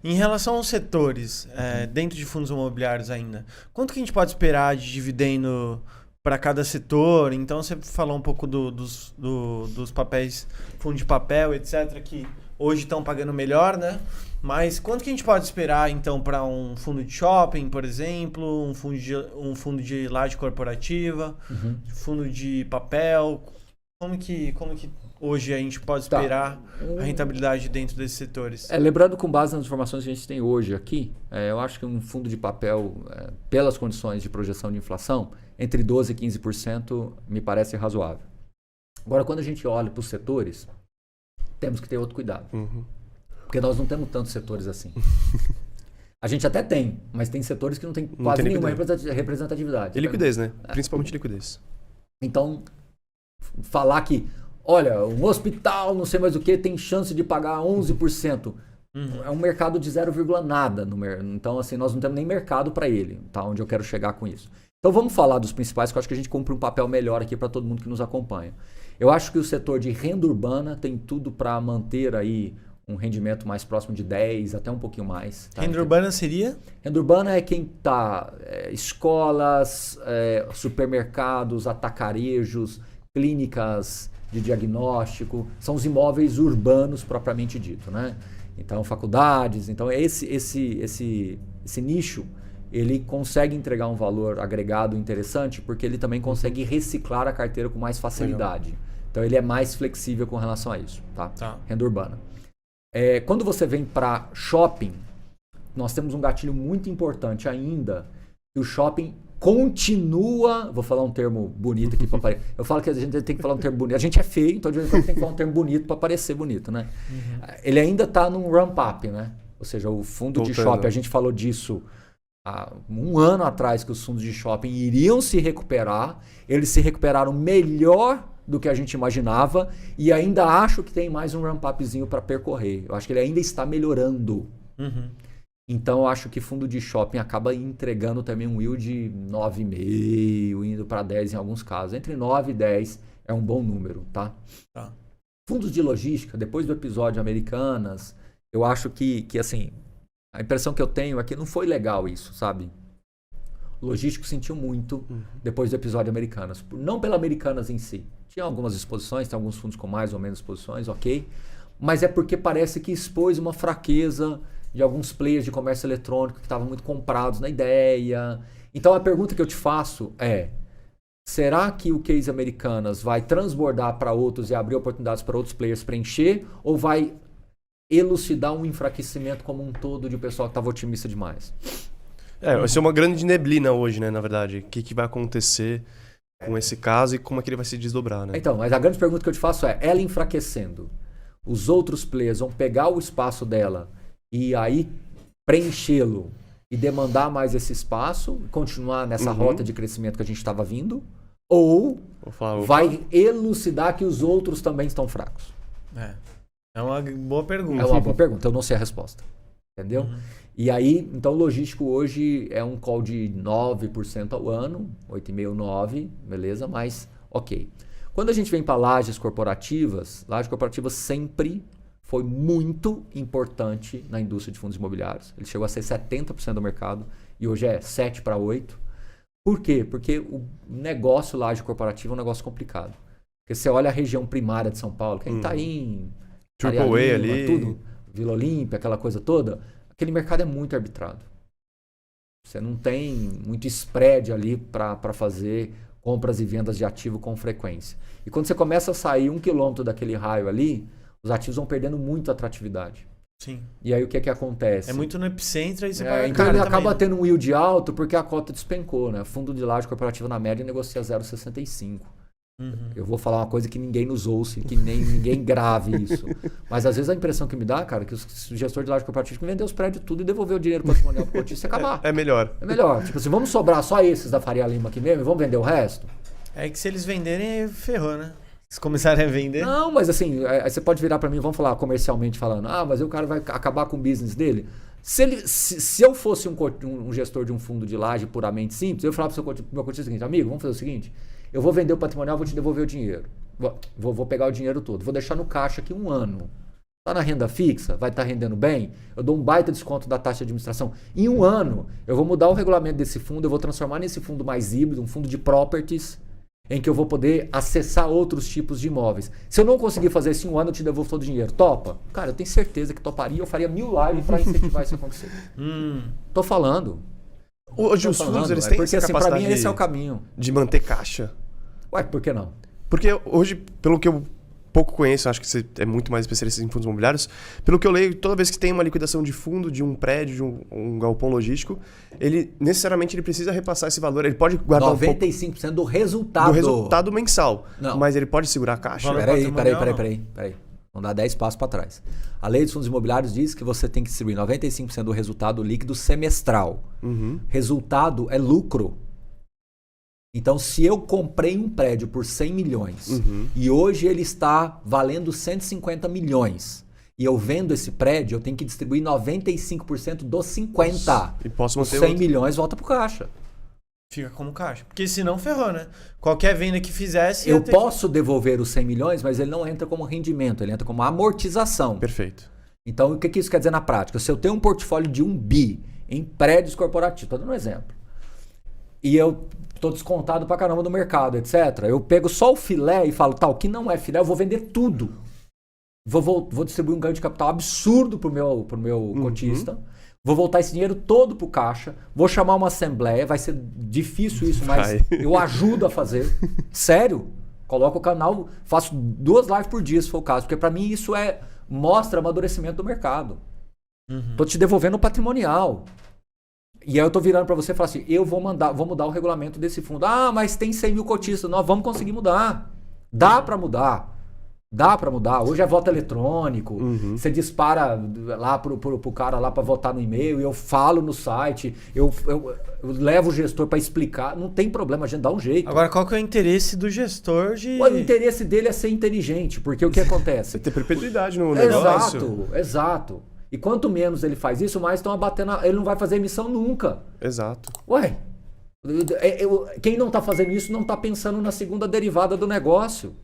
Em relação aos setores, dentro de fundos imobiliários ainda, quanto que a gente pode esperar de dividendo para cada setor? Então você falou um pouco dos papéis, fundo de papel, etc., que hoje estão pagando melhor, né? Mas quanto que a gente pode esperar, então, para um fundo de shopping, por exemplo, um fundo de laje corporativa, fundo de papel? Como que hoje a gente pode esperar a rentabilidade dentro desses setores? Lembrando, com base nas informações que a gente tem hoje aqui, eu acho que um fundo de papel, pelas condições de projeção de inflação, entre 12% e 15% me parece razoável. Agora, quando a gente olha para os setores, temos que ter outro cuidado. Porque nós não temos tantos setores assim. A gente até tem, mas tem setores que não tem quase nenhuma representatividade. E liquidez, né? Principalmente liquidez. Então, falar que, olha, um hospital, não sei mais o que, tem chance de pagar 11%. É um mercado de 0, nada. Então, assim, nós não temos nem mercado para ele, tá? Onde eu quero chegar com isso. Então, vamos falar dos principais, que eu acho que a gente cumpre um papel melhor aqui para todo mundo que nos acompanha. Eu acho que o setor de renda urbana tem tudo para manter aí um rendimento mais próximo de 10, até um pouquinho mais. Tá? Renda urbana seria? Renda urbana é quem está escolas, supermercados, atacarejos, clínicas de diagnóstico, são os imóveis urbanos propriamente dito, né? Então, faculdades, então esse nicho, ele consegue entregar um valor agregado interessante porque ele também consegue reciclar a carteira com mais facilidade. Legal. Então, ele é mais flexível com relação a isso, tá? Renda urbana. Quando você vem para shopping, nós temos um gatilho muito importante ainda, que o shopping continua... Vou falar um termo bonito aqui para aparecer. Eu falo que a gente tem que falar um termo bonito. A gente é feio, então a gente tem que falar um termo bonito para parecer bonito, né? Ele ainda está num ramp-up, né? Ou seja, o fundo de shopping, a gente falou disso há um ano atrás, que os fundos de shopping iriam se recuperar. Eles se recuperaram melhor do que a gente imaginava e ainda acho que tem mais um ramp-upzinho para percorrer. Eu acho que ele ainda está melhorando. Então, eu acho que fundo de shopping acaba entregando também um yield de 9,5, indo para 10 em alguns casos. Entre 9 e 10 é um bom número, tá? Fundos de logística, depois do episódio Americanas, eu acho que assim, a impressão que eu tenho é que não foi legal isso, sabe? O logístico sentiu muito depois do episódio Americanas. Não pela Americanas em si. Tinha algumas exposições, tem alguns fundos com mais ou menos exposições, ok. Mas é porque parece que expôs uma fraqueza de alguns players de comércio eletrônico que estavam muito comprados na ideia. Então a pergunta que eu te faço é, será que o case Americanas vai transbordar para outros e abrir oportunidades para outros players preencher? Ou vai elucidar um enfraquecimento como um todo de pessoal que estava otimista demais? Vai ser uma grande neblina hoje, né, na verdade. O que vai acontecer com esse caso e como é que ele vai se desdobrar, né? Então, mas a grande pergunta que eu te faço é, ela enfraquecendo, os outros players vão pegar o espaço dela e aí preenchê-lo e demandar mais esse espaço, continuar nessa rota de crescimento que a gente estava vindo, ou vai elucidar que os outros também estão fracos? É uma boa pergunta. É uma boa pergunta, eu não sei a resposta. Entendeu? E aí, então o logístico hoje é um call de 9% ao ano, 8,5%, 9%, beleza, mas ok. Quando a gente vem para lajes corporativas, laje corporativa sempre foi muito importante na indústria de fundos imobiliários. Ele chegou a ser 70% do mercado e hoje é 7 para 8. Por quê? Porque o negócio laje corporativa é um negócio complicado. Porque você olha a região primária de São Paulo, que é Itaim, Triple A ali, tudo, Vila Olímpia, aquela coisa toda, aquele mercado é muito arbitrado. Você não tem muito spread ali para fazer compras e vendas de ativo com frequência. E quando você começa a sair 1 quilômetro daquele raio ali, os ativos vão perdendo muito atratividade. Sim. E aí o que acontece? É muito no epicentro, aí você paga então caro ele acaba também. tendo um yield alto porque a cota despencou, né? Fundo de laje corporativa na média negocia 0,65. Eu vou falar uma coisa que ninguém nos ouça, que nem ninguém grave isso. Mas às vezes a impressão que me dá, cara, é que o gestor de laje corporativa tem que vender os prédios tudo e devolver o dinheiro patrimonial pro cotista e acabar. É melhor. É melhor. Tipo assim, vamos sobrar só esses da Faria Lima aqui mesmo e vamos vender o resto? É que se eles venderem, ferrou, né? Se começarem a vender... Não, mas assim, aí você pode virar para mim, vamos falar comercialmente falando, mas o cara vai acabar com o business dele. Se eu fosse um gestor de um fundo de laje puramente simples, eu falava para o meu cotista o seguinte, amigo, vamos fazer o seguinte, eu vou vender o patrimonial, vou te devolver o dinheiro. Vou pegar o dinheiro todo, vou deixar no caixa aqui 1 ano. Está na renda fixa? Vai estar rendendo bem? Eu dou um baita desconto da taxa de administração. Em 1 ano, eu vou mudar o regulamento desse fundo, eu vou transformar nesse fundo mais híbrido, um fundo de properties, em que eu vou poder acessar outros tipos de imóveis. Se eu não conseguir fazer isso em 1 ano, eu te devolvo todo o dinheiro. Topa? Cara, eu tenho certeza que toparia. Eu faria 1000 lives para incentivar isso a acontecer. Tô falando. Hoje os fundos, eles têm porque, essa assim, capacidade pra mim, esse é o caminho. de manter caixa? Ué, por que não? Porque hoje, pelo que eu pouco conheço, acho que você é muito mais especialista em fundos imobiliários, pelo que eu leio, toda vez que tem uma liquidação de fundo, de um prédio, de um galpão logístico, ele necessariamente ele precisa repassar esse valor. Ele pode guardar 95% do resultado. do resultado mensal. Não. Mas ele pode segurar a caixa. Peraí. Vamos dar 10 passos para trás. A lei dos fundos imobiliários diz que você tem que distribuir 95% do resultado líquido semestral. Resultado é lucro. Então, se eu comprei um prédio por 100 milhões e hoje ele está valendo 150 milhões e eu vendo esse prédio, eu tenho que distribuir 95% dos 50. E posso Os manter 100 milhões volta pro caixa. Fica como caixa. Porque senão ferrou, né? Qualquer venda que fizesse... Eu posso devolver os 100 milhões, mas ele não entra como rendimento, ele entra como amortização. Perfeito. Então, o que isso quer dizer na prática? Se eu tenho um portfólio de 1 bi em prédios corporativos, estou dando um exemplo, e eu estou descontado pra caramba do mercado, etc. Eu pego só o filé e falo, tá, o que não é filé, eu vou vender tudo. Vou distribuir um ganho de capital absurdo pro meu cotista. Vou voltar esse dinheiro todo pro caixa. Vou chamar uma assembleia. Vai ser difícil isso, mas eu ajudo a fazer. Sério. Coloco o canal, faço 2 lives por dia, se for o caso. Porque pra mim isso mostra amadurecimento do mercado. Tô te devolvendo o patrimonial. E aí eu tô virando pra você e falo assim, vou mudar o regulamento desse fundo. Ah, mas tem 100 mil cotistas. Nós vamos conseguir mudar. Dá pra mudar. Hoje é voto eletrônico. Você dispara lá pro cara lá pra votar no e-mail. Eu falo no site. Eu levo o gestor pra explicar. Não tem problema, a gente dá um jeito. Agora, qual que é o interesse do gestor de... O interesse dele é ser inteligente. Porque o que acontece? Você ter perpetuidade no negócio. Exato. E quanto menos ele faz isso, mais estão abatendo. Ele não vai fazer emissão nunca. Exato. Ué, quem não está fazendo isso não está pensando na segunda derivada do negócio.